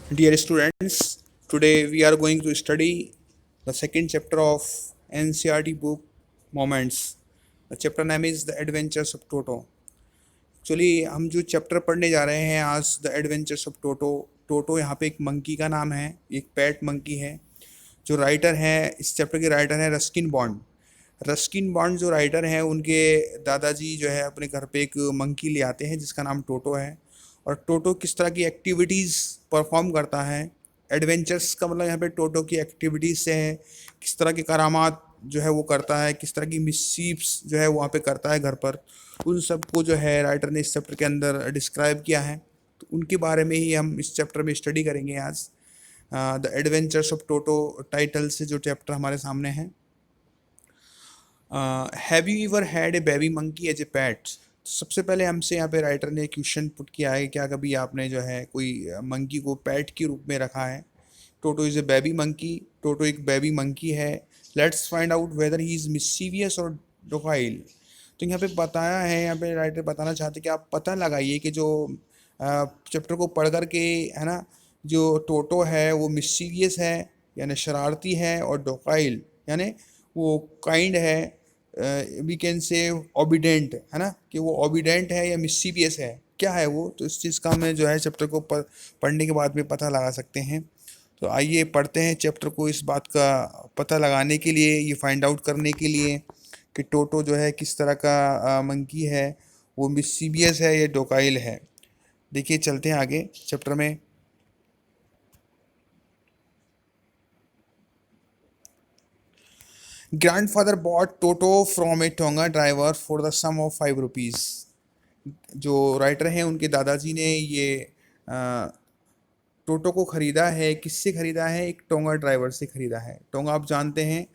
Dear students, today we are going to study the second chapter of NCRT book Moments. The chapter name is The Adventures of Toto. Actually हम जो chapter पढ़ने जा रहे हैं आज the adventures of टोटो। टोटो यहाँ पे एक मंकी का नाम है, एक पेट मंकी है। जो राइटर हैं इस चैप्टर के राइटर हैं रस्किन बॉन्ड। रस्किन बॉन्ड जो राइटर हैं उनके दादाजी जो है अपने घर पे एक मंकी ले आते हैं जिसका नाम टोटो है। और टोटो किस तरह की एक्टिविटीज़ परफॉर्म करता है, एडवेंचर्स का मतलब यहाँ पे टोटो की एक्टिविटीज़ से है, किस तरह के करामात जो है वो करता है, किस तरह की मिसचीफ्स जो है वहाँ पे करता है घर पर, उन सब को जो है राइटर ने इस चैप्टर के अंदर डिस्क्राइब किया है। तो उनके बारे में ही हम इस चैप्टर में स्टडी करेंगे आज। The adventures of Toto title से जो चैप्टर हमारे सामने है। Have you ever had a baby monkey as a pet. सबसे पहले हमसे यहाँ पे राइटर ने क्वेश्चन पुट किया है, क्या कभी आपने जो है कोई मंकी को पेट के रूप में रखा है। टोटो इज़ ए बेबी मंकी। टोटो एक बेबी मंकी है। Let's find out whether he is mischievous और डोकाइल। तो यहाँ पे बताया है, यहाँ पे राइटर बताना चाहते कि आप पता लगाइए कि जो चैप्टर को पढ़ कर के है ना, जो टोटो है वो मिस्चीवियस है यानी शरारती है, और डोकाइल यानी वो काइंड है, वी कैन से ओबिडेंट है ना, कि वो ओबिडेंट है या मिस्चीवियस है, क्या है वो। तो इस चीज़ का हमें जो है चैप्टर को पढ़ने के बाद में पता लगा सकते हैं। तो आइए पढ़ते हैं चैप्टर को इस बात का पता लगाने के लिए, ये फाइंड आउट करने के लिए कि टोटो जो है किस तरह का मंकी है, वो मिस्चीवियस है या डोकाइल है। देखिए चलते हैं आगे चैप्टर में। Grandfather bought Toto from a tonga driver for the sum of 5 rupees. जो राइटर हैं उनके दादाजी ने ये टोटो को ख़रीदा है। किससे ख़रीदा है? एक टोंगा ड्राइवर से ख़रीदा है। टोंगा आप जानते हैं,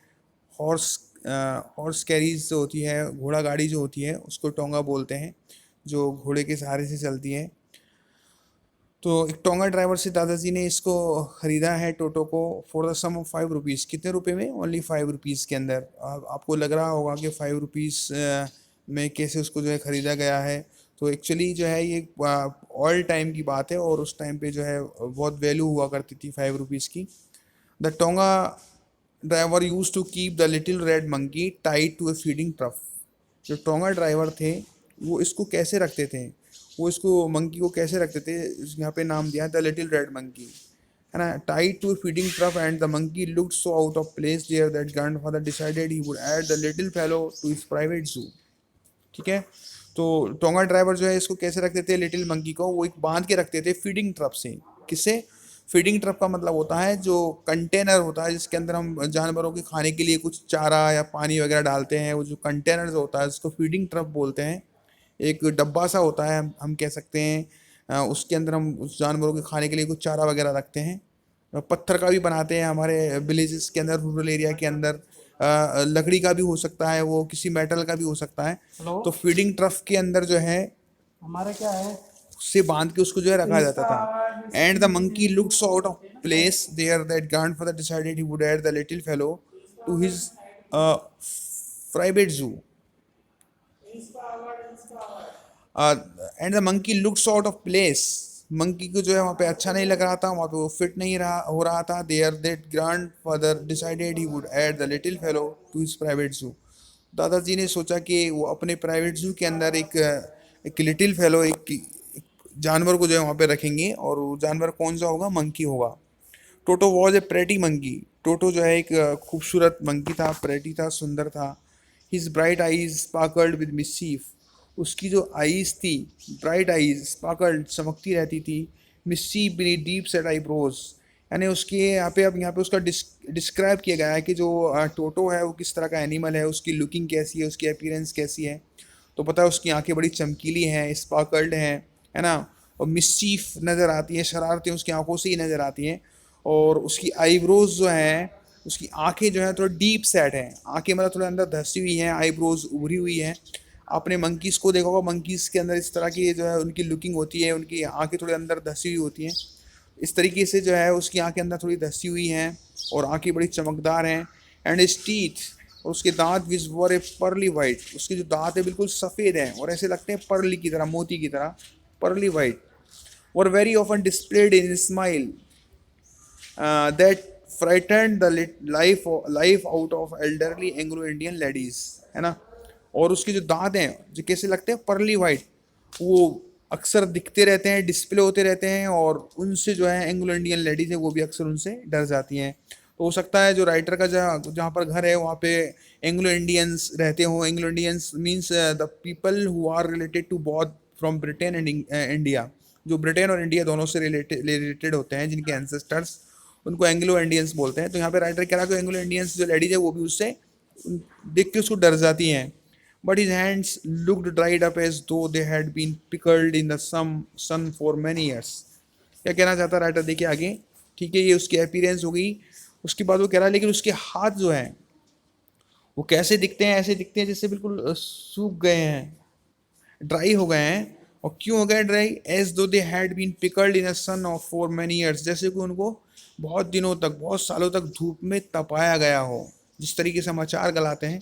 हॉर्स हॉर्स कैरीज जो होती है, घोड़ा गाड़ी जो होती है उसको टोंगा बोलते हैं, जो घोड़े के सहारे से चलती है। तो एक टोंगा ड्राइवर से दादाजी ने इसको ख़रीदा है टोटो को for the sum of 5 rupees. कितने रुपए में? ओनली 5 रुपीज़ के अंदर। आपको लग रहा होगा कि 5 रुपीज़ में कैसे उसको जो है ख़रीदा गया है। तो एक्चुअली जो है ये ऑल टाइम की बात है, और उस टाइम पे जो है बहुत वैल्यू हुआ करती थी 5 रुपीज़ की। The tonga driver used to keep the little red monkey tied to a feeding trough. जो टोंगा ड्राइवर थे वो इसको कैसे रखते थे, वो इसको मंकी को कैसे रखते थे, यहाँ पे नाम दिया द लिटिल रेड मंकी है ना, tied to feeding trough and the monkey looked so out of place there that grandfather decided he would add the little fellow to his private zoo. ठीक है। तो टोंगा ड्राइवर जो है इसको कैसे रखते थे लिटिल मंकी को, वो एक बांध के रखते थे फीडिंग ट्रप से। किससे? फीडिंग ट्रप का मतलब होता है जो कंटेनर होता है जिसके अंदर हम जानवरों के खाने के लिए कुछ चारा या पानी वगैरह डालते हैं, वो जो कंटेनर होता है उसको फीडिंग ट्रप बोलते हैं। एक डब्बा सा होता है, हम कह सकते हैं, उसके अंदर हम उस जानवरों के खाने के लिए कुछ चारा वगैरह रखते हैं। पत्थर का भी बनाते हैं हमारे विलेजेस के अंदर, रूरल एरिया के अंदर। लकड़ी का भी हो सकता है, वो किसी मेटल का भी हो सकता है। तो फीडिंग ट्रफ के अंदर जो है हमारा क्या है, उससे बांध के उसको जो है रखा जाता था। And the monkey looked so out of place there that grandfather decided he would add the little fellow to his private zoo. And the monkey looks out of place. Monkey को जो है वहाँ पे अच्छा नहीं लग रहा था, वहाँ पे वो फिट नहीं रहा हो रहा था। There that grandfather decided he would add the little fellow to his private zoo. दादाजी ने सोचा कि वो अपने प्राइवेट जू के अंदर एक लिटिल फेलो, एक जानवर को जो है वहाँ पे रखेंगे, और वो जानवर कौन सा होगा? मंकी होगा। Toto was a pretty monkey. Toto जो है एक खूबसूरत मंकी था, प्रेटी था, सुंदर था। His bright eyes sparkled with mischief. उसकी जो आईज थी, ब्राइट आईज स्पार्कल्ड, चमकती रहती थी। मिस्चीफ बिनी डीप सेट आईब्रोज, यानी उसके यहाँ पे उसका डिस्क्राइब किया गया है कि जो टोटो है वो किस तरह का एनिमल है, उसकी लुकिंग कैसी है, उसकी अपीयरेंस कैसी है। तो पता है उसकी आंखें बड़ी चमकीली हैं, स्पार्कल्ड हैं, है ना, और मिस्चीफ नज़र आती हैं, शरारतें उसकी आंखों से ही नज़र आती हैं। और उसकी आईब्रोज जो हैं, उसकी आंखें जो हैं थोड़ा डीप सेट हैं। आंखें मतलब थोड़े अंदर धंसी हुई हैं, आईब्रोज उभरी हुई हैं। आपने मंकीज़ को देखा होगा, मंकीज़ के अंदर इस तरह की जो है उनकी लुकिंग होती है, उनकी आंखें थोड़े अंदर धंसी हुई होती हैं। इस तरीके से जो है उसकी आंखें अंदर थोड़ी धंसी हुई हैं और आंखें बड़ी चमकदार हैं। एंड हिज टीथ, और उसके दांत विच वर ए पर्ली वाइट। उसके जो दांत है बिल्कुल सफ़ेद हैं और ऐसे लगते हैं पर्ली की तरह, मोती की तरह, pearly white. Were very often displayed in smile. That frightened the life out of elderly Anglo Indian ladies, है ना। और उसके जो दांत हैं जो कैसे लगते हैं, परली वाइट, वो अक्सर दिखते रहते हैं, डिस्प्ले होते रहते हैं, और उनसे जो है एंग्लो इंडियन लेडीज है वो भी अक्सर उनसे डर जाती हैं। तो हो सकता है जो राइटर का जहाँ जहाँ पर घर है वहाँ पे एंग्लो इंडियंस रहते हों। Anglo Indians means the people who are related to both from Britain and India, जो ब्रिटेन और इंडिया दोनों से रिलेटेड होते हैं, जिनके एंसेस्टर्स, उनको एंग्लो इंडियंस बोलते हैं। तो यहाँ पे राइटर कह रहा है कि एंग्लो इंडियंस जो लेडीज है वो भी उससे देख के उसको डर जाती हैं। But his hands looked dried up as though they had been pickled in the sun for many years। क्या कहना चाहता है राइटर, देखिए आगे। ठीक है, ये उसकी अपीयरेंस हो गई। उसके बाद वो कह रहा है लेकिन उसके हाथ जो हैं वो कैसे दिखते हैं, ऐसे दिखते हैं जैसे बिल्कुल सूख गए हैं, ड्राई हो गए हैं। और क्यों हो गए dry, as though they had been pickled in a sun of for many years, जैसे कि उनको बहुत दिनों तक, बहुत सालों तक धूप में तपाया गया हो। जिस तरीके से हम अचार गलाते हैं,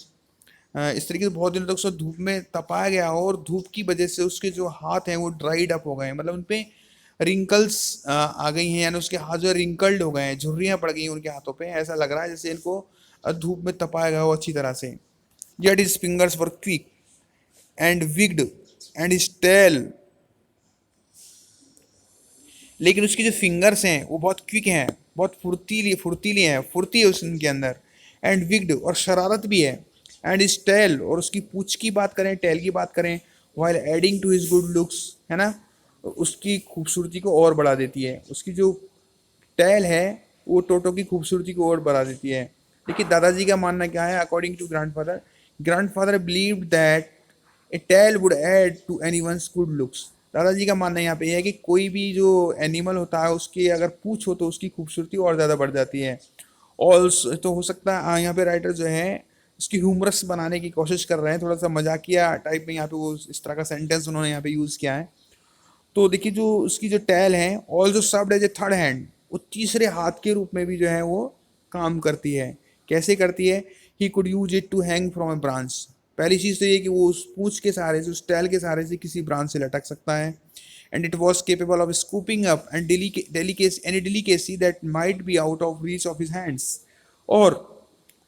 इस तरीके से बहुत दिनों तक उसको धूप में तपाया गया हो, और धूप की वजह से उसके जो हाथ हैं वो ड्राइड अप हो गए हैं, मतलब उन पे रिंकल्स आ गई हैं, यानी उसके हाथ जो है रिंकल्ड हो गए हैं, झुर्रियाँ पड़ गई हैं उनके हाथों पे। ऐसा लग रहा है जैसे इनको धूप में तपाया गया हो अच्छी तरह से। Yet his fingers were quick and wicked and his tail, लेकिन उसकी जो फिंगर्स हैं वो बहुत क्विक हैं, बहुत फुर्तीली फुर्तीली हैं, फुर्ती है उनके अंदर। एंड विग्ड, और शरारत भी है। एंड इज टेल, और उसकी पूंछ की बात करें, टेल की बात करें, while adding to his good looks, है ना, उसकी खूबसूरती को और बढ़ा देती है। उसकी जो टेल है वो टोटो की खूबसूरती को और बढ़ा देती है। देखिए दादाजी का मानना क्या है, according to grandfather believed that a tail would add to anyone's good looks. दादाजी का मानना यहाँ पे यह है कि कोई भी जो एनिमल होता है उसकी अगर पूंछ हो तो उसकी खूबसूरती और ज़्यादा बढ़ जाती है। और तो हो सकता है यहाँ पे राइटर जो है उसकी ह्यूमरस बनाने की कोशिश कर रहे हैं, थोड़ा सा मजाकिया टाइप में यहाँ पे वो इस तरह का सेंटेंस उन्होंने यहाँ पे यूज़ किया है। तो देखिए जो उसकी जो टैल है, ऑल जो served as a third hand, वो तीसरे हाथ के रूप में भी जो है वो काम करती है। कैसे करती है, he could use it to hang from a branch. पहली चीज़ तो ये कि वो उस पूंछ के सहारे से, उस टैल के सहारे से किसी ब्रांच से लटक सकता है। And it was capable of scooping up and any delicacy that might be out of reach of his hands. और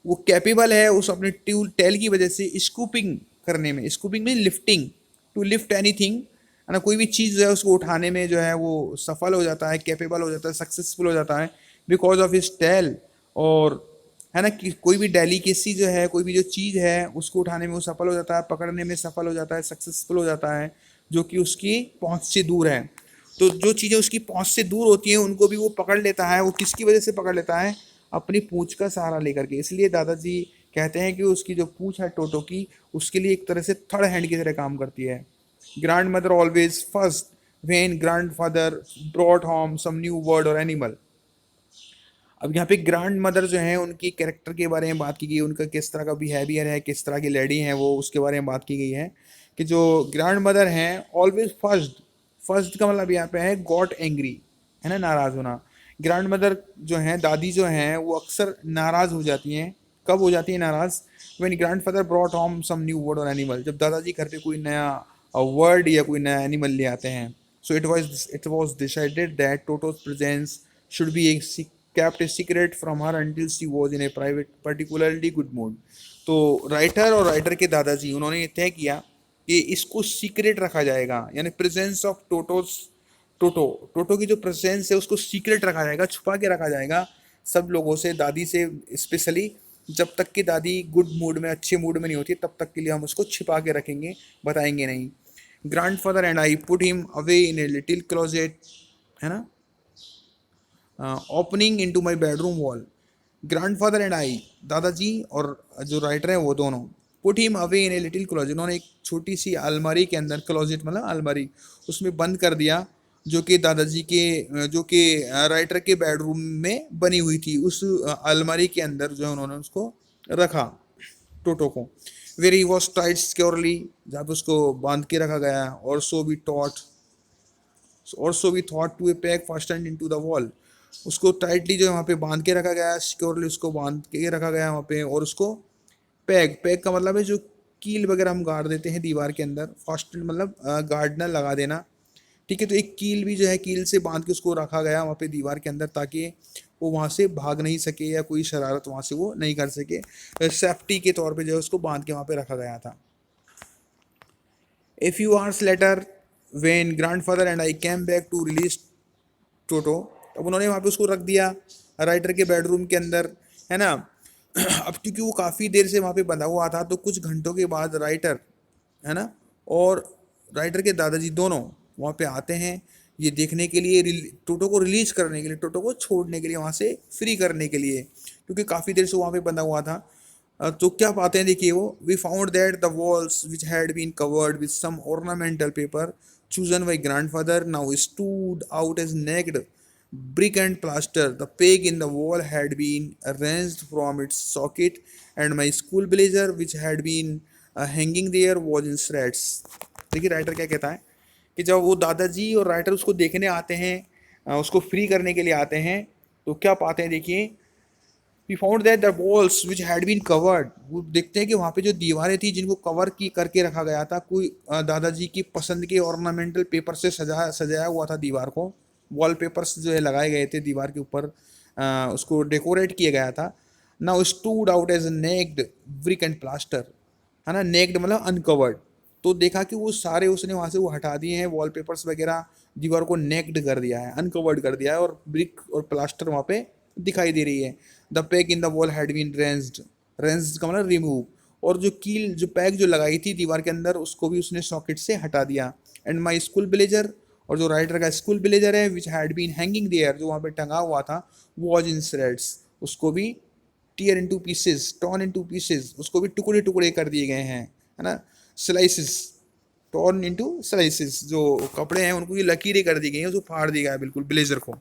वो कैपेबल है उस अपने ट्यूल टेल की वजह से स्कूपिंग करने में। स्कूपिंग में लिफ्टिंग, टू लिफ्ट एनीथिंग, है ना, कोई भी चीज़ जो है उसको उठाने में जो है वो सफल हो जाता है, कैपेबल हो जाता है, सक्सेसफुल हो जाता है बिकॉज ऑफ हिज टेल। और है ना कि कोई भी डेलीकेसी जो है, कोई भी जो चीज़ है उसको उठाने में वो सफल हो जाता है, पकड़ने में सफल हो जाता है, सक्सेसफुल हो जाता है, जो कि उसकी पहुंच से दूर है। तो जो चीज़ें उसकी पहुंच से दूर होती हैं उनको भी वो पकड़ लेता है। वो किसकी वजह से पकड़ लेता है, अपनी पूंछ का सहारा लेकर के। इसलिए दादाजी कहते हैं कि उसकी जो पूंछ है टोटो की, उसके लिए एक तरह से थर्ड हैंड की तरह काम करती है। Grandmother always first when grandfather brought home some new word or animal. अब यहाँ पे ग्रैंड मदर जो है उनकी कैरेक्टर के बारे में बात की गई, उनका किस तरह का बिहेवियर है, किस तरह की लेडी है वो, उसके बारे में बात की गई है। कि जो ग्रैंड मदर हैं ऑलवेज फर्स्ट, फर्स्ट का मतलब यहाँ पे है गॉट एंग्री, है ना, नाराज़ होना। ग्रैंड मदर जो हैं, दादी जो हैं, वो अक्सर नाराज़ हो जाती हैं। कब हो जाती है नाराज़, when grandfather brought home some new word or animal, जब दादाजी घर पे कोई नया वर्ड या कोई नया एनिमल ले आते हैं। So it was decided that टोटोज presence should be kept a secret from her until she was in a private particularly good mood। तो राइटर और राइटर के दादाजी उन्होंने ये तय किया कि इसको सीक्रेट रखा जाएगा, यानी प्रेजेंस ऑफ टोटो टोटो की जो प्रेजेंस है उसको सीक्रेट रखा जाएगा, छुपा के रखा जाएगा सब लोगों से, दादी से स्पेशली। जब तक कि दादी गुड मूड में, अच्छे मूड में नहीं होती तब तक के लिए हम उसको छिपा के रखेंगे, बताएंगे नहीं। Grand father and I put him away in a little closet, है ना, opening into my bedroom wall. Grandfather and I, दादाजी और जो राइटर हैं वो दोनों, put him away in a little closet, उन्होंने एक छोटी सी अलमारी के अंदर, क्लोजेट मतलब अलमारी, उसमें बंद कर दिया, जो कि दादाजी के, जो कि राइटर के बेडरूम में बनी हुई थी। उस अलमारी के अंदर जो है उन्होंने उसको रखा, टोटो को। Where he was tied securely, जहाँ पे उसको बांध के रखा गया। और so we thought to a pack fastened into the wall, उसको टाइटली जो है वहाँ पे बांध के रखा गया, सिक्योरली उसको बांध के रखा गया वहाँ पे। और उसको पैक का मतलब है जो कील वगैरह हम गाड़ देते हैं दीवार के अंदर, फास्टेंड मतलब गार्डनर लगा देना, ठीक है। तो एक कील भी जो है, कील से बांध के उसको रखा गया वहाँ पे दीवार के अंदर, ताकि वो वहाँ से भाग नहीं सके या कोई शरारत वहाँ से वो नहीं कर सके। सेफ्टी के तौर पे जो है उसको बांध के वहाँ पे रखा गया था। A few hours later, when grandfather and I came back to release टोटो, अब उन्होंने वहाँ पे उसको रख दिया राइटर के बेडरूम के अंदर, है ना। अब क्योंकि वो काफ़ी देर से वहाँ पे बंधा हुआ था, तो कुछ घंटों के बाद राइटर, है ना, और राइटर के दादाजी दोनों वहाँ पे आते हैं ये देखने के लिए, टोटो को रिलीज करने के लिए, टोटो को छोड़ने के लिए, वहाँ से फ्री करने के लिए, क्योंकि काफ़ी देर से वहाँ पे बंधा हुआ था। तो क्या पाते हैं देखिए वो, we found that the walls which had been covered with some ornamental paper chosen by grandfather now stood out as naked brick and plaster. The peg in the wall had been wrenched from its socket, and my school blazer, which had been hanging there, was in shreds. देखिए writer क्या कहता है कि जब वो दादाजी और writer उसको देखने आते हैं, उसको फ्री करने के लिए आते हैं, तो क्या पाते हैं देखिए, we found that the walls which had been covered, वो देखते हैं कि वहाँ पे जो दीवारें थी जिनको कवर की करके रखा गया था, कोई दादाजी की पसंद के ऑर्नामेंटल पेपर से सजाया हुआ था दीवार को। वॉल पेपर्स जो है लगाए गए थे दीवार के ऊपर, उसको डेकोरेट किया गया था। Now stood out as naked brick and plaster, है ना, नेक्ड मतलब अनकवर्ड। तो देखा कि वो सारे उसने वहाँ से वो हटा दिए हैं, वॉलपेपर्स वगैरह, दीवार को नेक्ड कर दिया है, अनकवर्ड कर दिया है, और ब्रिक और प्लास्टर वहाँ पे दिखाई दे रही है। The pack in the wall had been ranged, ranged का मतलब रिमूव, और जो कील, जो पैक जो लगाई थी दीवार के अंदर, उसको भी उसने सॉकेट से हटा दिया। एंड माई स्कूल ब्लेजर, और जो राइटर का स्कूल ब्लेजर है, which had been hanging there, जो वहाँ पे टंगा हुआ था, वॉज इन श्रेड्स, उसको भी tear into pieces, torn into pieces, उसको भी टुकड़े टुकड़े कर दिए गए हैं, है ना, स्लाइसिस, टॉर्न इनटू स्लाइसिस, जो कपड़े हैं उनको ये लकीरें कर दी गई हैं, उसको फाड़ दिया गया बिल्कुल ब्लेजर को।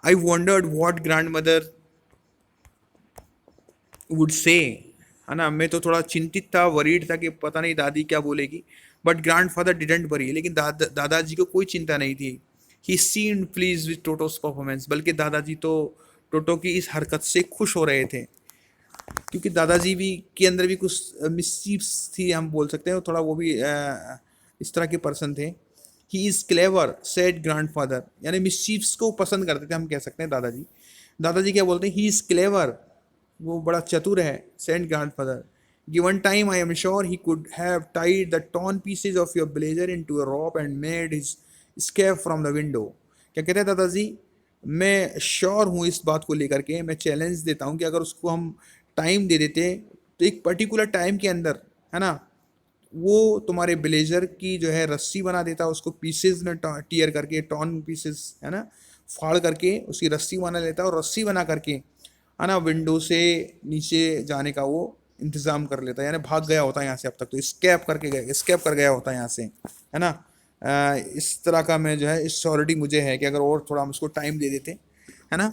आई wandered what grand mother would say, है ना, मैं तो थोड़ा चिंतित था, वरीड था कि पता नहीं दादी क्या बोलेगी। But grand father didn't worry, लेकिन दादाजी को कोई चिंता नहीं थी। ही सीम्ड प्लीज विद टोटोस परफॉर्मेंस, बल्कि दादाजी तो टोटो की इस हरकत से खुश हो रहे थे, क्योंकि दादाजी भी के अंदर भी कुछ मिसचीफ्स थी, हम बोल सकते हैं, थोड़ा वो भी इस तरह के पर्सन थे। He is clever said grand father, यानी मिसचीफ्स को पसंद करते थे, हम कह सकते हैं दादाजी। दादाजी क्या बोलते हैं, ही इज़ क्लेवर, वो बड़ा चतुर है, said grandfather. Given time I am sure he could have tied the torn pieces of your blazer into a rope and made his escape from the window. क्या कहते हैं दादाजी, मैं श्योर हूँ इस बात को लेकर के, मैं चैलेंज देता हूँ कि अगर उसको हम टाइम दे देते, तो एक पर्टिकुलर टाइम के अंदर, है ना, वो तुम्हारे ब्लेजर की जो है रस्सी बना देता, उसको पीसेज में टीयर करके, टॉर्न पीसेज, है ना, फाड़ करके उसकी रस्सी बना लेता, और रस्सी बना करके, है ना, विंडो से नीचे जाने का वो इंतज़ाम कर लेता, यानी भाग गया होता है यहाँ से, अब तक तो स्केप कर गया होता है यहाँ से, है ना। इस तरह का मैं जो है, इस श्योरिटी मुझे है कि अगर और थोड़ा हम उसको टाइम दे देते, है ना।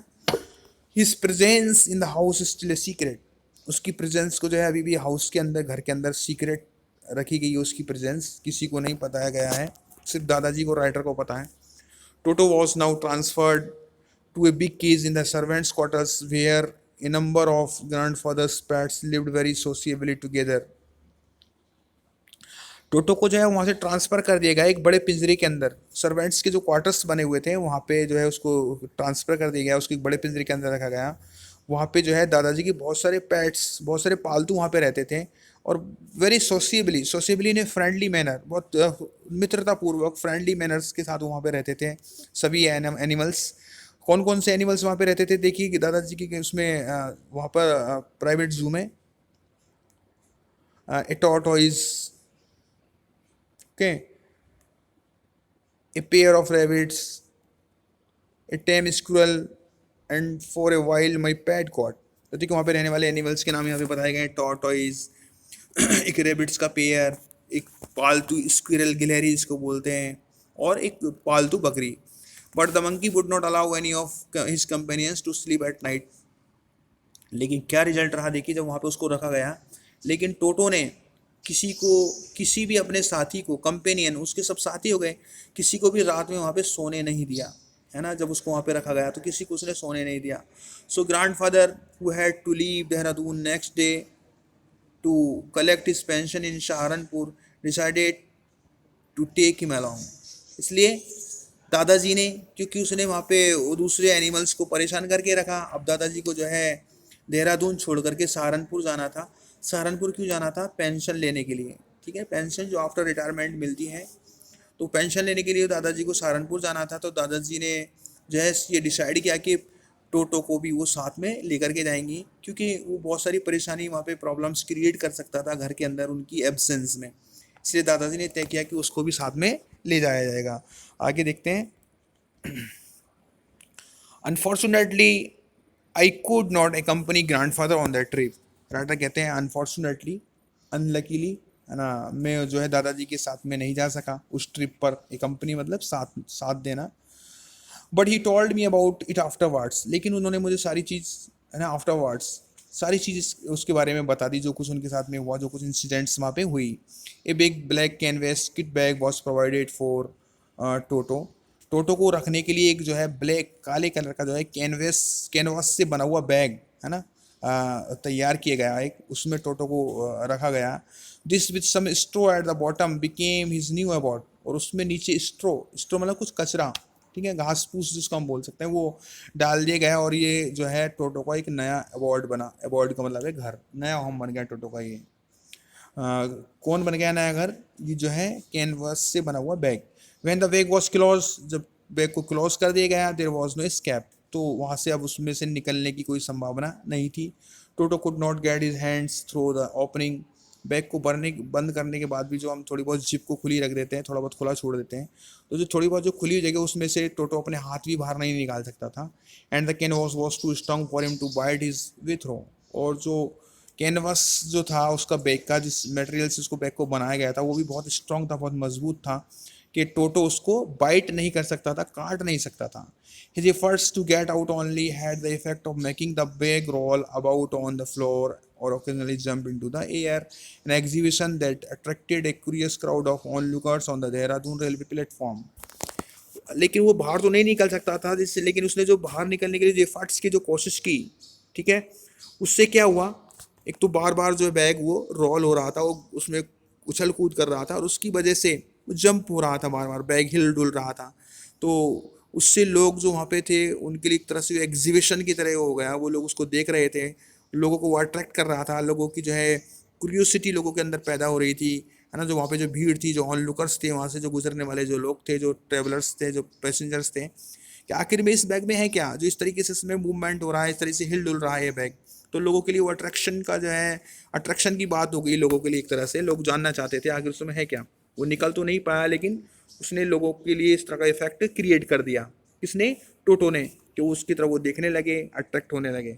His presence in the house still a secret, उसकी प्रेजेंस को जो है अभी भी हाउस के अंदर, घर के अंदर सीक्रेट रखी गई है, उसकी प्रेजेंस किसी को नहीं बताया गया है, सिर्फ दादाजी को, राइटर को पता है। Toto was now transferred to a big cage in the servants' quarters where a number of grandfather's pets lived very sociably together. Toto को जो है वहाँ से ट्रांसफ़र कर दिया गया एक बड़े पिंजरे के अंदर, सर्वेंट्स के जो क्वार्टर्स बने हुए थे वहाँ पे जो है उसको ट्रांसफ़र कर दिया गया, उसको एक बड़े पिंजरे के अंदर रखा गया। वहाँ पे जो है दादाजी के बहुत सारे पेट्स, बहुत सारे पालतू वहाँ पे रहते थे, और वेरी सोशियबली ने फ्रेंडली मैनर, बहुत मित्रतापूर्वक फ्रेंडली मैनर्स के साथ वहाँ पे रहते थे सभी एनिमल्स। कौन कौन से एनिमल्स वहाँ पे रहते थे देखिए कि दादाजी की उसमें, वहाँ पर प्राइवेट जू में, a tortoise, okay, a pair of rabbits, a tame squirrel, and for a while my pet cat। तो देखिए वहाँ पे रहने वाले एनिमल्स के नाम यहाँ पे बताए गए हैं, टॉर्टोइज, एक रेबिट्स का पेयर, एक पालतू स्क्विरल, गिलहरी इसको बोलते हैं, और एक पालतू बकरी। But the monkey would not allow any of his companions to sleep at night. लेकिन क्या रिजल्ट रहा देखिए, जब वहाँ पे उसको रखा गया, लेकिन टोटो ने किसी को, किसी भी अपने साथी को, कंपेनियन, उसके सब साथी हो गए, किसी को भी रात में वहाँ पे सोने नहीं दिया, है ना। जब उसको वहाँ पे रखा गया तो किसी को उसने सोने नहीं दिया। So grandfather who had to leave Dehradun next day to collect his pension in Saharanpur decided to take him along. इसलिए दादाजी ने, क्योंकि उसने वहाँ पे वो दूसरे एनिमल्स को परेशान करके रखा, अब दादाजी को जो है देहरादून छोड़ करके सहारनपुर जाना था। सहारनपुर क्यों जाना था? पेंशन लेने के लिए। ठीक है, पेंशन जो आफ्टर रिटायरमेंट मिलती है, तो पेंशन लेने के लिए दादाजी को सहारनपुर जाना था। तो दादाजी ने जो है ये डिसाइड किया कि टोटो को भी वो साथ में लेकर के जाएंगी, क्योंकि वो बहुत सारी परेशानी वहाँ पे प्रॉब्लम्स क्रिएट कर सकता था घर के अंदर उनकी एब्सेंस में। इसलिए दादाजी ने तय किया कि उसको भी साथ में ले जाया जाएगा। आगे देखते हैं। Unfortunately I could not accompany grandfather on that trip. Writer कहते हैं अनफॉर्चुनेटली, अनलकीली, है ना, मैं जो है दादाजी के साथ में नहीं जा सका उस ट्रिप पर। कंपनी मतलब साथ साथ देना। But he told me about it afterwards, लेकिन उन्होंने मुझे सारी चीज़, है ना, आफ्टरवर्ड्स सारी चीज़ उसके बारे में बता दी, जो कुछ उनके साथ में हुआ, जो कुछ इंसिडेंट्स वहाँ पे हुई। A big black canvas kit bag was provided for Toto. Toto को रखने के लिए एक जो है ब्लैक काले कलर का जो है कैनवास से बना हुआ बैग, है ना, तैयार किया गया एक, उसमें टोटो को रखा गया। This with some straw at the bottom became his new about, और उसमें नीचे स्ट्रो, स्ट्रो मतलब कुछ कचरा, ठीक है, घास फूस जिसको हम बोल सकते हैं, वो डाल दिया गया, और ये जो है टोटो का एक नया अवार्ड बना। अवार्ड का मतलब है घर, नया होम बन गया टोटो का ये। कौन बन गया नया घर? ये जो है कैनवास से बना हुआ bag. When the bag was close, जब बैग को क्लोज कर दिया गया, देयर वॉज नो स्कैप, तो वहाँ से अब उसमें से निकलने की कोई संभावना नहीं थी। Toto could not get his hands through the opening. Bag को बंद करने के बाद भी जो हम थोड़ी बहुत जिप को खुली रख देते हैं, थोड़ा बहुत खुला छोड़ देते हैं, तो जो थोड़ी बहुत जो खुली हुई जगह उसमें से टोटो अपने हाथ भी बाहर नहीं निकाल सकता था। And the can was too strong for him to bite his way through. और जो कैनवस जो था उसका बैग का, जिस मटेरियल से उसको बैग को बनाया गया था, वो भी बहुत स्ट्रॉन्ग था, बहुत मजबूत था, कि टोटो उसको बाइट नहीं कर सकता था, काट नहीं सकता था। His efforts to get out only had the effect of making the bag roll about on the floor or occasionally jump into the air, an exhibition that attracted a curious crowd of onlookers on the Dehradun railway platform. लेकिन वो बाहर तो नहीं निकल सकता था, जिससे, लेकिन उसने जो बाहर निकलने के लिए जो एफर्ट्स की जो कोशिश की, ठीक है, उससे क्या हुआ? एक तो बार बार जो बैग वो रोल हो रहा था, वो उसमें उछल कूद कर रहा था, और उसकी वजह से जंप हो रहा था, बार बार बैग हिल डुल रहा था। तो उससे लोग जो वहाँ पे थे उनके लिए एक तरह से एग्जीबिशन की तरह हो गया, वो लोग उसको देख रहे थे, लोगों को वो अट्रैक्ट कर रहा था, लोगों की जो है क्यूरियोसिटी लोगों के अंदर पैदा हो रही थी, है ना, जो वहाँ पे जो भीड़ थी, जो ऑन लुकर्स थे, वहाँ से जो गुजरने वाले जो लोग थे, जो ट्रेवलर्स थे, जो पैसेंजर्स थे, कि आखिर में इस बैग में है क्या, जो इस तरीके से इसमें मूवमेंट हो रहा है, इस तरीके से हिल डुल रहा है ये बैग। तो लोगों के लिए वो अट्रैक्शन का जो है, अट्रैक्शन की बात हो गई लोगों के लिए, एक तरह से लोग जानना चाहते थे आखिर उसमें है क्या। वो निकल तो नहीं पाया, लेकिन उसने लोगों के लिए इस तरह का इफेक्ट क्रिएट कर दिया। किसने? टोटो ने, कि वो उसकी तरफ वो देखने लगे, अट्रैक्ट होने लगे।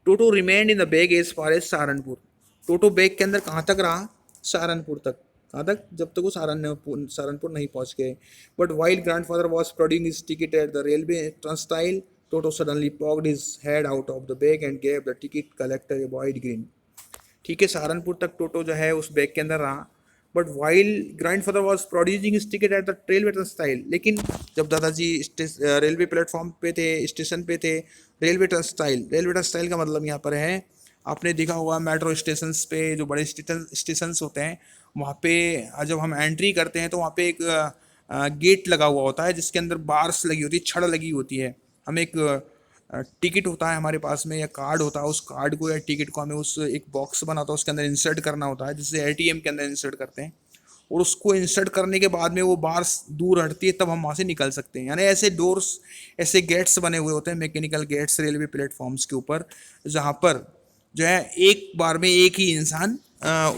Toto remained in the bag as far as Saharanpur. Toto bag के अंदर कहाँ तक रहा? सहारनपुर तक। कहाँ तक? जब तक वो सहारनपुर नहीं पहुँच गए। But while grandfather was producing his ticket at the railway turnstile, Toto suddenly poked his head out of the bag and gave the ticket collector a wide grin. ठीक है, सहारनपुर तक टोटो जो है उस बैग के अंदर रहा, but while grandfather was producing his ticket at the railway turnstile, लेकिन जब दादाजी रेलवे प्लेटफॉर्म पे थे, स्टेशन पे थे, रेलवे टर्नस्टाइल का मतलब यहाँ पर है, आपने देखा होगा मेट्रो स्टेशन पे जो बड़े स्टेशन होते हैं, वहाँ पे जब हम एंट्री करते हैं तो वहाँ पे एक गेट लगा हुआ होता है, जिसके अंदर बार्स लगी होती है, छड़ लगी होती है। हमें एक टिकट होता है हमारे पास में, या कार्ड होता है, उस कार्ड को या टिकट को हमें उस एक बॉक्स बना होता है, उसके अंदर इंसर्ट करना होता है, जिससे एटीएम के अंदर इंसर्ट करते हैं, और उसको इंसर्ट करने के बाद में वो बार्स दूर हटती है, तब हम वहाँ से निकल सकते हैं। यानी ऐसे डोर्स, ऐसे गेट्स बने हुए होते हैं, मैकेनिकल गेट्स रेलवे प्लेटफॉर्म्स के ऊपर, जहाँ पर जो है एक बार में एक ही इंसान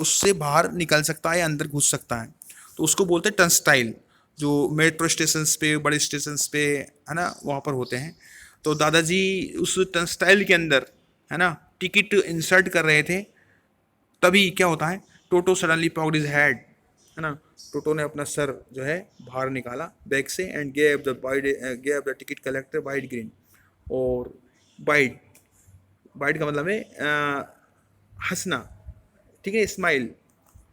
उससे बाहर निकल सकता है या अंदर घुस सकता है। तो उसको बोलते हैं टर्नस्टाइल, जो मेट्रो स्टेशन पे, बड़े स्टेशन पे, है ना, वहाँ पर होते हैं। तो दादाजी उस टर्नस्टाइल के अंदर, है ना, टिकट इंसर्ट कर रहे थे, तभी क्या होता है, टोटो सडनली पॉक्ड हिज हेड, है ना, टोटो ने अपना सर जो है बाहर निकाला बैग से, and gave the ticket collector white green. और बाइट, बाइट का मतलब है हंसना, ठीक है, स्माइल।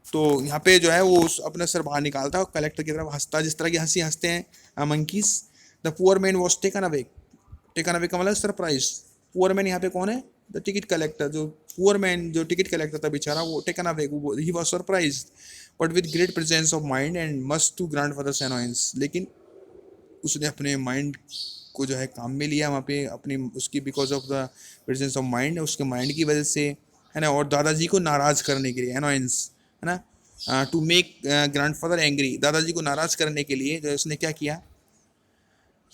तो यहाँ पे जो है वो अपना सर बाहर निकालता है और कलेक्टर की तरफ हंसता है, जिस तरह की हंसी हंसते हैं monkeys. The poor man was taken aback. Taken aback का मतलब सरप्राइज। पुअर मैन यहाँ पे कौन है? The ticket collector. जो पुअर मैन, जो टिकट कलेक्टर था बेचारा, वो taken aback, he was surprise but with great presence of mind and must to grandfather's annoyance. लेकिन उसने अपने माइंड को जो है काम में लिया वहाँ पे अपनी उसकी because of the presence of mind, उसके माइंड की वजह से, है ना, और दादाजी को नाराज करने के लिए, अनॉयंस, है ना, टू मेक ग्रैंडफादर एंग्री, दादाजी को नाराज करने के लिए जो है उसने क्या किया,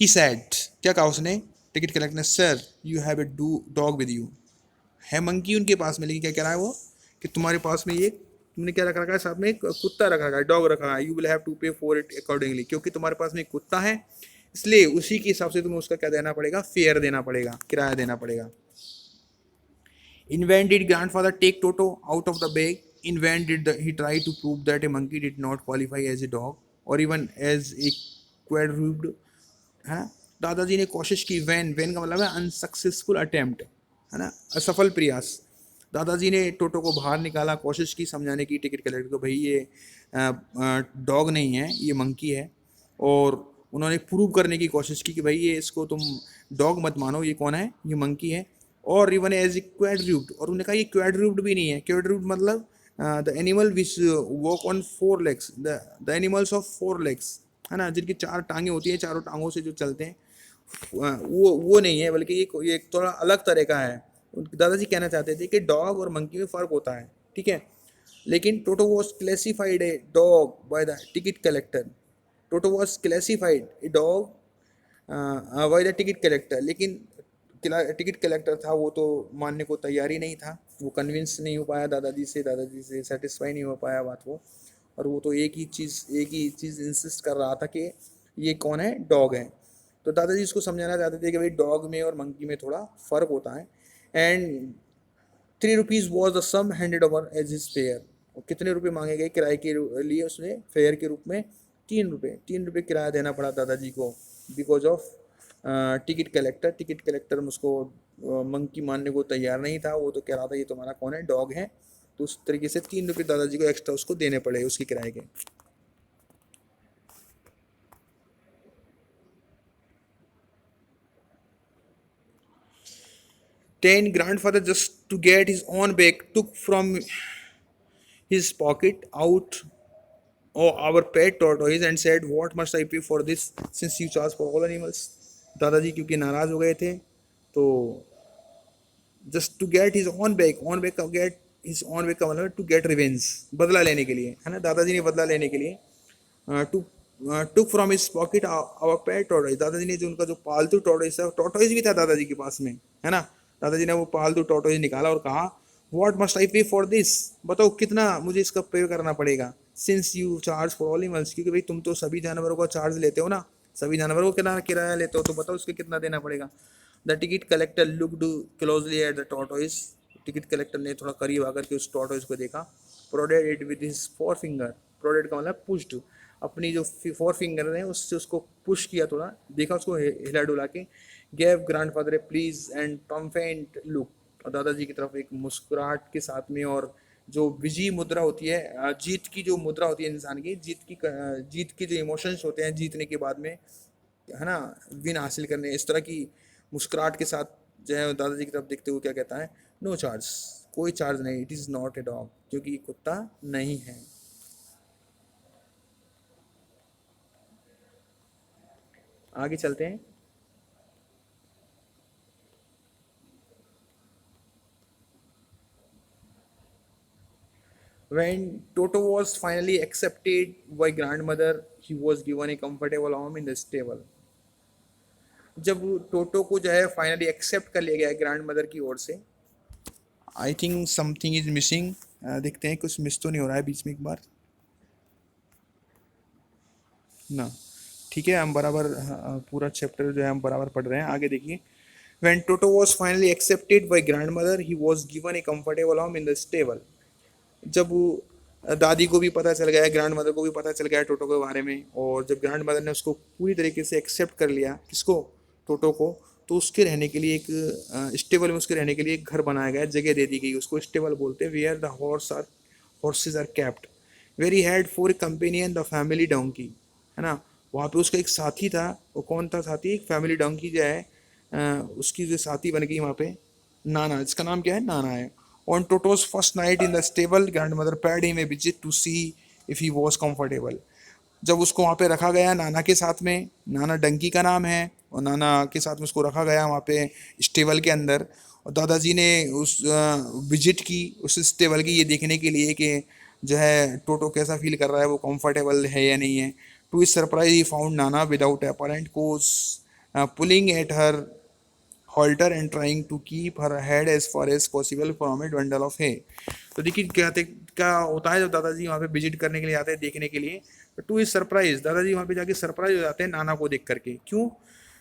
ही सैड, क्या कहा उसने, टिकट कलेक्टर ने, sir you have a dog with you, है मंकी उनके पास में, लेकिन क्या कह रहा है वो कि तुम्हारे पास में ये, तुमने क्या रख रखा है साथ में, एक कुत्ता रख रखा है, डॉग रखा है, यू विल हैव टू पे फॉर इट अकॉर्डिंगली, क्योंकि तुम्हारे पास में एक कुत्ता है इसलिए उसी के हिसाब से तुम्हें उसका क्या देना पड़ेगा, फेयर देना पड़ेगा, किराया देना पड़ेगा। In vain did grandfather take Toto out of the bag. In vain did he try to prove that a monkey did not qualify as a dog or even as a quadruped, है ना। दादाजी ने कोशिश की, van, van का मतलब है unsuccessful attempt, है ना, असफल प्रयास। दादाजी ने टोटो को बाहर निकाला, कोशिश की समझाने की टिकट कलेक्टर को, भाई ये डॉग नहीं है, ये मंकी है, और उन्होंने प्रूव करने की कोशिश की कि भाई ये इसको तुम डॉग मत मानो, ये कौन है, ये मंकी है, और इवन एज ए क्वाड्रूप्ड, और उन्होंने कहा ये क्वाड्रूप्ड भी नहीं है, क्वाड्रूप्ड मतलब the animal which walk on 4 legs, the animals of 4 legs, है ना, जिनकी 4 टांगें होती हैं, चारों टांगों से जो चलते हैं, वो नहीं है, बल्कि ये थोड़ा अलग तरह का है। दादाजी कहना चाहते थे कि डॉग और मंकी में फ़र्क होता है, ठीक है। लेकिन Toto was classified a dog by the ticket collector, Toto was classified a dog by the ticket collector, लेकिन टिकट कलेक्टर था वो तो मानने को तैयार ही नहीं था, वो कन्विंस नहीं हो पाया दादाजी से सेटिस्फाई नहीं हो पाया बात वो, और वो तो एक ही चीज़ इंसिस्ट कर रहा था कि ये कौन है, डॉग है। तो दादाजी इसको समझाना चाहते थे कि भाई डॉग में और मंकी में थोड़ा फ़र्क होता है। And 3 rupees was the sum handed over as his fare, और कितने रुपए मांगे गए किराए के लिए, उसने फेयर के रूप में 3 रुपये किराया देना पड़ा दादाजी को, बिकॉज ऑफ टिकट कलेक्टर उसको मंकी मानने को तैयार नहीं था, वो तो कह रहा था ये तुम्हारा कौन है, डॉग है। तो उस तरीके से 3 रुपये दादाजी को एक्स्ट्रा उसको देने पड़े उसके किराए के। Then grandfather, just to get his own bag, took from his pocket out our pet tortoise and said, "What must I pay for this? Since you charge for all animals." दादाजी क्योंकि नाराज हो गए थे, तो just to get his own back का get his own back का मतलब टू गेट रिवेंज, बदला लेने के लिए, है ना, दादाजी ने बदला लेने के लिए to took from his pocket our pet tortoise, दादाजी ने जो उनका जो पालतू टॉर्टोइज था, टॉर्टोइज भी था दादाजी के पास में, है ना, दादाजी ने वो पालतू टॉर्टोइज निकाला और कहा, व्हाट मस्ट आई पे फॉर दिस, बताओ कितना मुझे इसका पे करना पड़ेगा, since you charge for all animals, क्योंकि भाई तुम तो सभी जानवरों का चार्ज लेते हो ना, सभी जानवरों को कितना किराया लेते हो, तो बताओ उसके कितना देना पड़ेगा। The ticket collector looked closely at the tortoise, ticket collector ने थोड़ा करीब आकर के उस टॉर्टोइज को देखा, prodded it with his 4 finger, prodded का मतलब पुश्ड, अपनी जो 4 फिंगर है उससे उसको पुश किया, थोड़ा देखा उसको हिला डुला के, gave grandfather a pleased and triumphant look, और दादाजी की तरफ एक मुस्कुराहट के साथ में, और जो विजयी मुद्रा होती है, जीत की जो मुद्रा होती है इंसान की, जीत की जो इमोशंस होते हैं जीतने के बाद में, है ना, विन हासिल करने, इस तरह की मुस्कुराहट के साथ जो है दादाजी की तरफ देखते हुए क्या कहता है, नो चार्ज, कोई चार्ज नहीं, it is not a dog, क्योंकि कुत्ता नहीं है। आगे चलते हैं। When Toto was finally accepted by grandmother, he was given a comfortable home in the stable. जब टोटो को जो है फाइनली एक्सेप्ट कर लिया गया ग्रैंड मदर की ओर से, I think something is missing, देखते हैं कुछ मिस तो नहीं हो रहा है बीच में एक बार ना, ठीक है, हम बराबर पूरा चैप्टर जो है हम बराबर पढ़ रहे हैं, आगे देखिए। When Toto was finally accepted by grandmother, he was given a comfortable home in the stable. जब वो दादी को भी पता चल गया, ग्रैंड मदर को भी पता चल गया टोटो के बारे में, और जब ग्रैंड मदर ने उसको पूरी तरीके से एक्सेप्ट कर लिया, किसको, टोटो को, तो उसके रहने के लिए एक स्टेबल में उसके रहने के लिए एक घर बनाया गया, जगह दे दी गई, उसको स्टेबल बोलते हैं, where the horses are kept, where he had for a companion the family donkey, है ना, वहाँ पे उसका एक साथी था, वो कौन था साथी, एक फैमिली डोंकी जो है उसकी जो साथी बन गई वहाँ पे, नाना, इसका नाम क्या है, नाना है। On Toto's first night in the stable, grandmother paid him a visit to see if he was comfortable. जब उसको वहाँ पे रखा गया नाना के साथ में, नाना डंकी का नाम है, और नाना के साथ में उसको रखा गया वहाँ पे स्टेबल के अंदर, और दादाजी ने उस विजिट की उस स्टेबल की ये देखने के लिए कि जो है टोटो कैसा फील कर रहा है, वो कंफर्टेबल है या नहीं है। To his surprise he found Nana without apparent cause pulling at her halter and trying to keep her head as far as possible from a bundle of hay। तो देखिए क्या होता है जब दादाजी वहाँ पे विजिट करने के लिए आते हैं, देखने के लिए, तो टू इज सरप्राइज, दादाजी वहाँ पे जाके सरप्राइज हो जाते हैं नाना को देख करके। क्यों?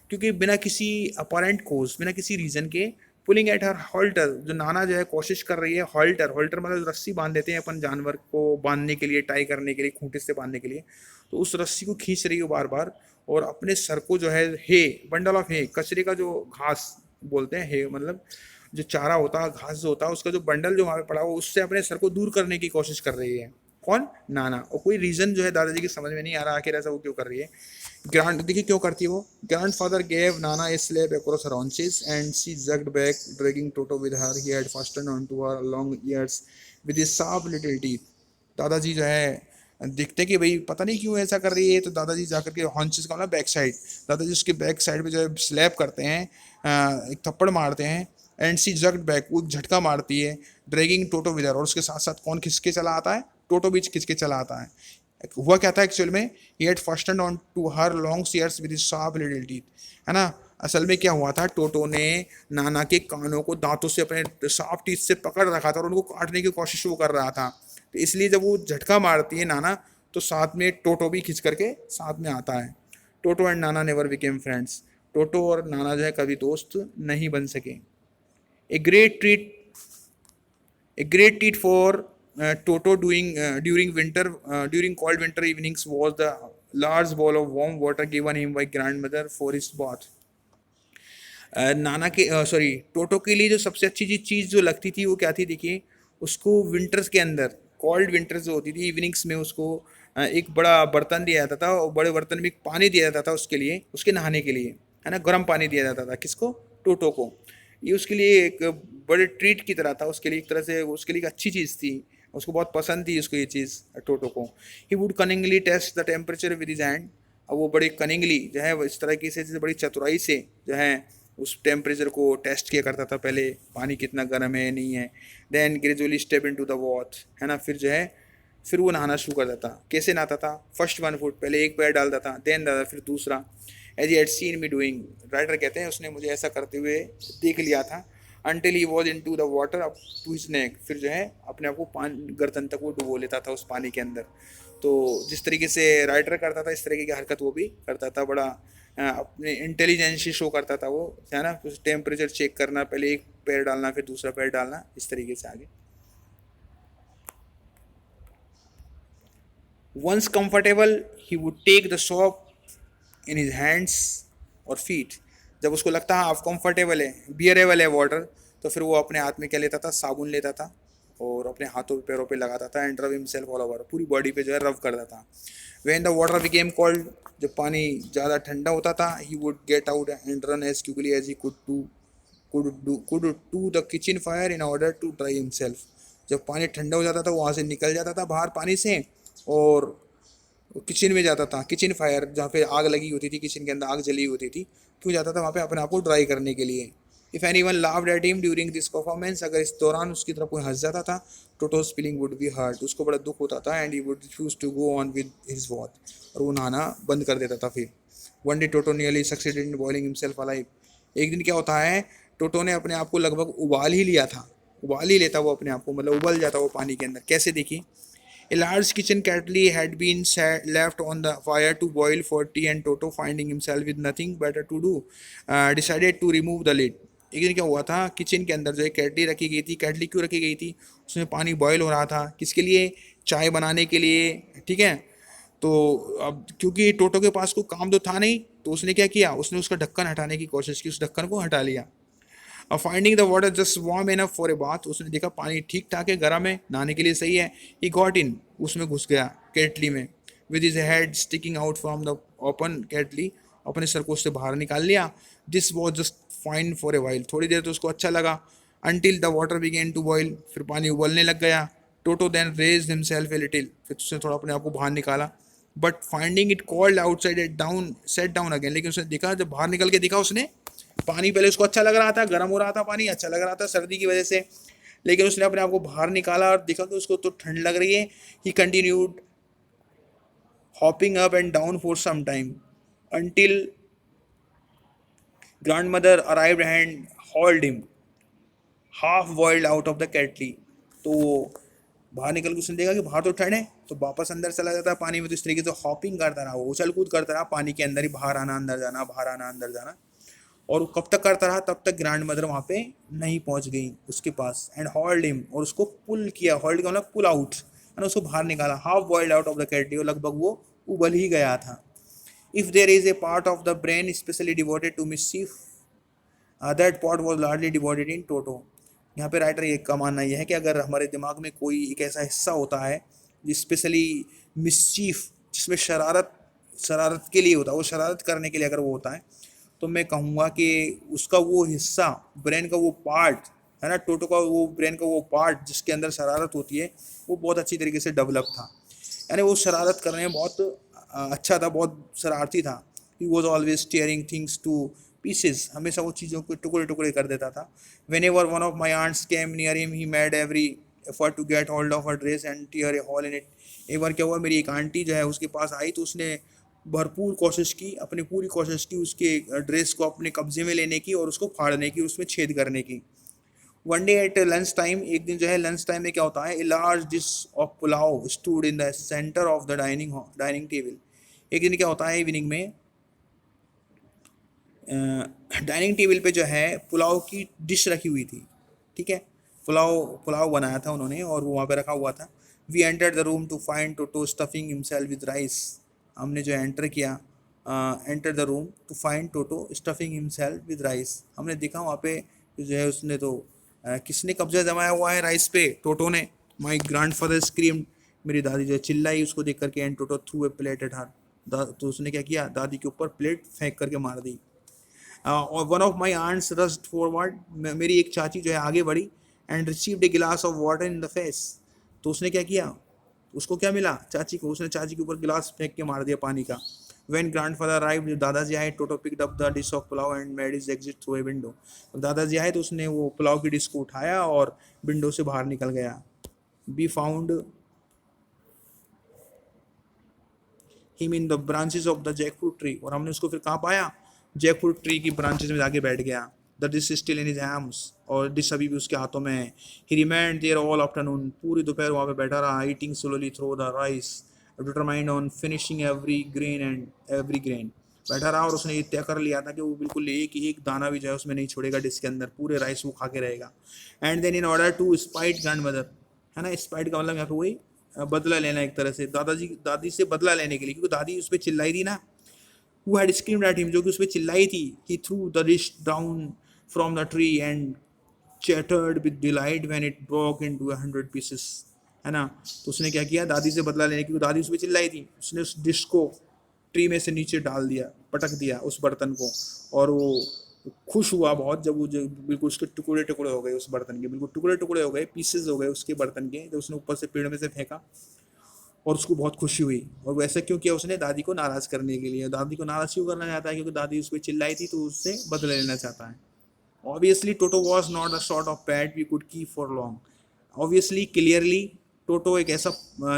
क्योंकि बिना किसी अपरेंट कोज, बिना किसी रीजन के, पुलिंग एट हर हॉल्टर, जो नाना जो है कोशिश कर रही है, हॉल्टर, हॉल्टर मतलब रस्सी बांध देते हैं अपन जानवर को बांधने के लिए, टाई करने के लिए, खूंटे से बांधने के लिए, तो उस रस्सी को खींच रही हो बार बार, और अपने सर को जो है हे, बंडल ऑफ हे, कचरे का जो घास बोलते हैं, हे मतलब जो चारा होता है, घास जो होता है, उसका जो बंडल जो वहाँ पे पड़ा हो, उससे अपने सर को दूर करने की कोशिश कर रही है। कौन? नाना। और कोई रीजन जो है दादाजी की समझ में नहीं आ रहा आखिर ऐसा वो क्यों कर रही है। ग्रांड देखिए क्यों करती है वो। Grand father gave Nana a slap across her haunches and she jerked back dragging Toto with her. He had fastened onto her long ears with his sharp little teeth। दादाजी जो है देखते कि भाई पता नहीं क्यों ऐसा कर रही है, तो दादाजी जाकर के हॉन्चेस का मतलब बैक साइड, दादाजी उसके बैक साइड पे जो है स्लैप करते हैं, एक थप्पड़ मारते हैं, एंड सी जग्ड बैक, वो झटका मारती है, ड्रैगिंग टोटो विद हर, और उसके साथ साथ कौन खिसके चला आता है? टोटो भी खिंच के चला आता है। हुआ क्या था एक्चुअल में, ही had fastened on to her long ears with his sharp little teeth, है ना। असल में क्या हुआ था, टोटो ने नाना के कानों को दांतों से, अपने शार्प टीथ से पकड़ रखा था और उनको काटने की कोशिश वो कर रहा था। तो इसलिए जब वो झटका मारती है नाना, तो साथ में टोटो भी खिंच करके साथ में आता है। टोटो and Nana never became friends. टोटो और नाना जो है कभी दोस्त नहीं बन सके। A great treat A great treat for Toto during cold winter evenings was the large bowl of warm water given him by grandmother for his bath। नाना के sorry टोटो के लिए जो सबसे अच्छी चीज़ जो लगती थी वो क्या थी, देखिए उसको विंटर्स के अंदर, कोल्ड विंटर्स जो होती थी, इवनिंग्स में उसको एक बड़ा बर्तन दिया जाता था, और बड़े बर्तन में पानी दिया जाता था उसके लिए, उसके नहाने के लिए, है ना, गर्म पानी दिया जाता था। किसको? टोटो को। ये उसके लिए एक बड़े ट्रीट की तरह था, उसके लिए एक तरह से उसके लिए एक अच्छी चीज़ थी, उसको बहुत पसंद थी उसको ये चीज़, टोटो को। He would cunningly test the temperature with his hand. अब वो बड़े कनिंगली जो है, वो इस तरह की से बड़ी चतुराई से जो है उस टेम्परेचर को टेस्ट किया करता था, पहले पानी कितना गर्म है नहीं है। Then gradually step into to watch वॉच, है ना, फिर जो है फिर वो नहाना शुरू कर देता। कैसे नहाता था? फर्स्ट 1 फुट, पहले एक पैर डालता था, देन दादा, फिर दूसरा। As he had seen me doing, writer कहते हैं उसने मुझे ऐसा करते हुए देख लिया था। Until he was in to the water up to his neck, फिर जो है अपने आप को पानी गर्दन तक वो डुबो लेता था उस पानी के अंदर। तो जिस तरीके से राइटर करता था, इस तरीके की हरकत वो भी करता था। बड़ा अपने इंटेलिजेंस शो करता था वो, है ना, कुछ टेम्परेचर चेक करना, पहले एक पैर डालना फिर दूसरा पैर डालना, इस तरीके से आगे। Once comfortable he would take the soap in his hands और फीट। जब उसको लगता है आप कंफर्टेबल है, बियरेबल है वाटर, तो फिर वो अपने हाथ में क्या लेता था? साबुन लेता था और अपने हाथों पे पैरों पे लगाता था, and rub himself all over, पूरी बॉडी पे जो है रब करता था। When the water became cold, जब पानी ज़्यादा ठंडा होता था, he would get out and run as quickly as he could to the kitchen fire in order to dry himself. जब पानी ठंडा हो जाता था, वहाँ से निकल जाता था बाहर पानी से, और किचन में जाता था। किचन फायर, जहाँ पे आग लगी होती थी, किचन के अंदर आग जली होती थी, क्यों जाता था वहाँ पे? अपने आप को ड्राई करने के लिए। If anyone laughed at him during this performance, अगर इस दौरान उसकी तरफ कोई हंस जाता था, Toto's feeling would be hurt, उसको बड़ा दुख होता था, and he would refuse to go on with his watch, और वो नहाना बंद कर देता था। फिर one day Toto nearly succeeded in boiling himself alive. एक दिन क्या होता है, टोटो ने अपने आप को लगभग उबाल ही लिया था, उबाल ही लेता वो अपने आप को, मतलब उबल जाता वो पानी के अंदर। कैसे? देखिए, a large kitchen kettle had been left on the fire to boil for tea, and Toto, finding himself with nothing better to do, decided to remove the lid। एक दिन क्या हुआ था, किचन के अंदर जो है केटली रखी गई थी। केटली क्यों रखी गई थी? उसमें पानी बॉयल हो रहा था, किसके लिए? चाय बनाने के लिए, ठीक है। तो अब क्योंकि टोटो के पास कोई काम तो था नहीं, तो उसने क्या किया, उसने उसका ढक्कन हटाने की कोशिश की, उस ढक्कन को हटा लिया। और finding the water just warm enough for a bath, उसने देखा पानी ठीक ठाक है, गर्म है, नहाने के लिए सही है। ही गॉट इन, उसमें घुस गया केटली में, with his head sticking out from the open kettle, अपने सर को उससे बाहर निकाल लिया। This was just fine for a while, थोड़ी देर तो उसको अच्छा लगा। Until the water began to boil, फिर पानी उबलने लग गया। Toto then raised himself a little, फिर उसने थोड़ा अपने आप को बाहर निकाला, but finding it cold outside it down sat down again, लेकिन उसने देखा, जब बाहर निकल के देखा उसने, पानी पहले उसको अच्छा लग रहा था, गर्म हो रहा था पानी, अच्छा लग रहा था सर्दी की वजह से, लेकिन उसने अपने आप को बाहर निकाला और देखा कि उसको तो ठंड लग रही है। ही continued hopping up and down for some time until grandmother arrived and hauled him half boiled out of the kettle। तो वो बाहर निकल के उसने देखा कि बाहर तो ठंड है, तो वापस अंदर चला जाता है पानी में, तो इस तरीके से हॉपिंग करता रहा, वो उछल कूद करता रहा पानी के अंदर ही, बाहर आना अंदर जाना, बाहर आना अंदर जाना। और वो कब तक करता रहा, तब तक ग्रैंड मदर वहाँ पे नहीं पहुँच गई उसके पास, एंड हॉल्ड हिम, और उसको पुल किया, हॉल्ड का मतलब पुल आउट, है ना, उसको बाहर निकाला, half boiled out of the kettle, लगभग वो उबल ही गया था। If there is a part of the brain specially devoted to mischief, that part was largely devoted in Toto. यहाँ पे राइटर ये का मानना यह है कि अगर हमारे दिमाग में कोई एक ऐसा हिस्सा होता है स्पेशली मिसचीफ, जिसमें शरारत शरारत के लिए होता है, वो शरारत करने के लिए अगर वो होता है, तो मैं कहूँगा कि उसका वो हिस्सा, ब्रेन का वो पार्ट, है ना, टोटो का वो ब्रेन का वो पार्ट जिसके अंदर शरारत होती है, वो बहुत अच्छी तरीके से डेवलप था, यानी वो शरारत करने में बहुत अच्छा था, बहुत शरारती था। He was always tearing things to pieces, हमेशा वो चीज़ों को टुकड़े टुकड़े कर देता था। Whenever one of my aunts came near him he made every effort to get hold of a dress and tear a hole in it. एक बार क्या हुआ, मेरी एक आंटी जो है उसके पास आई, तो उसने भरपूर कोशिश की, अपनी पूरी कोशिश की उसके ड्रेस को अपने कब्जे में लेने की और उसको फाड़ने की, उसमें छेद करने की। One day at lunch time, एक दिन जो है लंच टाइम में क्या होता है, a large dish of pulao stood in the centre of the dining table. एक दिन क्या होता है इवनिंग में, डाइनिंग टेबल पे जो है पुलाव की डिश रखी हुई थी, ठीक है, पुलाव पुलाव बनाया था उन्होंने और वो वहाँ पे रखा हुआ था। We enter the room to find Toto stuffing himself with rice. हमने जो एंटर किया, enter the room to find Toto stuffing himself with rice, हमने देखा वहाँ पे जो है उसने तो किसने कब्जा जमाया हुआ है राइस पे, टोटो ने। माई ग्रैंड फादर स्क्रीम, मेरी दादी जो है चिल्लाई उसको देख करके, and Toto through a plate at her, तो उसने क्या किया, दादी के ऊपर प्लेट फेंक करके मार दी। और one of my aunts rushed forward, मेरी एक चाची जो है आगे बढ़ी, एंड रिसीव्ड ए गिलास of water in the face. तो उसने क्या किया, उसको क्या मिला चाची को, उसने चाची के ऊपर गिलास फेंक के मार दिया पानी का। वेन ग्रैंड फादर अराइव्ड, दादाजी आए, Toto picked up the dish of pulao and made his exit through a window. दादाजी आए तो उसने वो पुलाव की डिश को उठाया और विंडो से बाहर निकल गया। Be found him in the branches of the jackfruit tree, और हमने उसको फिर कहाँ पाया, जैकफ्रूट ट्री की ब्रांचेस में जाके बैठ गया। The dish still in his hams, और डिश अभी भी उसके हाथों में है। He remained there all afternoon, पूरी दोपहर वहाँ पे बैठा रहा, eating slowly through the rice, determined on finishing every grain and every grain. बैठा रहा और उसने ये तय कर लिया था कि वो बिल्कुल एक दाना भी जो है उसमें नहीं छोड़ेगा, डिश के अंदर पूरे राइस वो खा के रहेगा। And then in order to spite grandmother, है ना, स्पाइट का मतलब यहाँ पे वही बदला लेना एक तरह से, दादी से बदला लेने के लिए, क्योंकि दादी उस पर चिल्लाई थी ना, who had screamed at him, जो कि उस पर चिल्लाई थी। he threw the dish down from the tree and chattered with delight when it broke into 100 pieces, है ना। तो उसने क्या किया, दादी से बदला लेने की, दादी उस पर चिल्लाई थी, उसने उस डिश को ट्री में से नीचे डाल दिया, पटक दिया उस बर्तन को, और वो खुश हुआ बहुत जब वो जो बिल्कुल उसके टुकड़े टुकड़े हो गए, उस बर्तन के बिल्कुल टुकड़े टुकड़े हो गए, पीसेज हो गए उसके बर्तन के, जो उसने ऊपर से पेड़ में से फेंका, और उसको बहुत खुशी हुई। और वैसा क्यों किया उसने, दादी को नाराज़ करने के लिए। दादी को नाराज़ क्यों करना चाहता है, क्योंकि दादी उस पर चिल्लाई थी, तो उससे बदला लेना चाहता है। Obviously Toto was not a sort of pet we could keep for long. Obviously clearly Toto एक ऐसा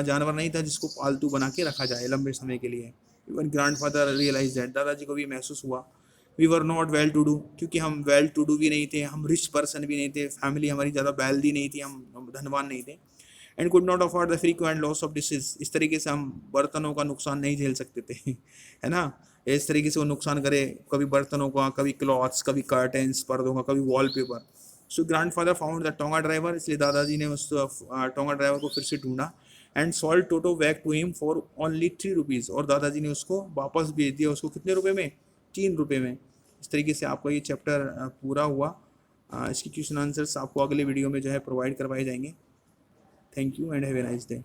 जानवर नहीं था जिसको पालतू बना के रखा जाए लंबे समय के लिए। Even grandfather realize that, दादाजी को भी महसूस हुआ। We were not well to do, क्योंकि हम वेल टू डू भी नहीं थे, हम रिच पर्सन भी नहीं थे, फैमिली हमारी ज़्यादा वेल्दी नहीं थी, हम धनवान नहीं थे। And could not afford the frequent loss of dishes, इस तरीके से हम बर्तनों का नुकसान नहीं झेल सकते थे है ना, इस तरीके से वो नुकसान करे, कभी बर्तनों का, कभी क्लॉथ्स, कभी कर्टेंस पर्दों का, कभी wallpaper. So grandfather found the tonga driver, इसलिए दादाजी ने उस टोंगा ड्राइवर को फिर से ढूंढा। And sold Toto back to him for only 3 rupees, और दादाजी ने उसको वापस भेज दिया, उसको कितने रुपए में, 3 रुपये में। इस तरीके से आपका ये चैप्टर पूरा हुआ। इसकी क्वेश्चन आंसर्स आपको अगले वीडियो में जो है प्रोवाइड करवाए जाएंगे। Thank you and have a nice day.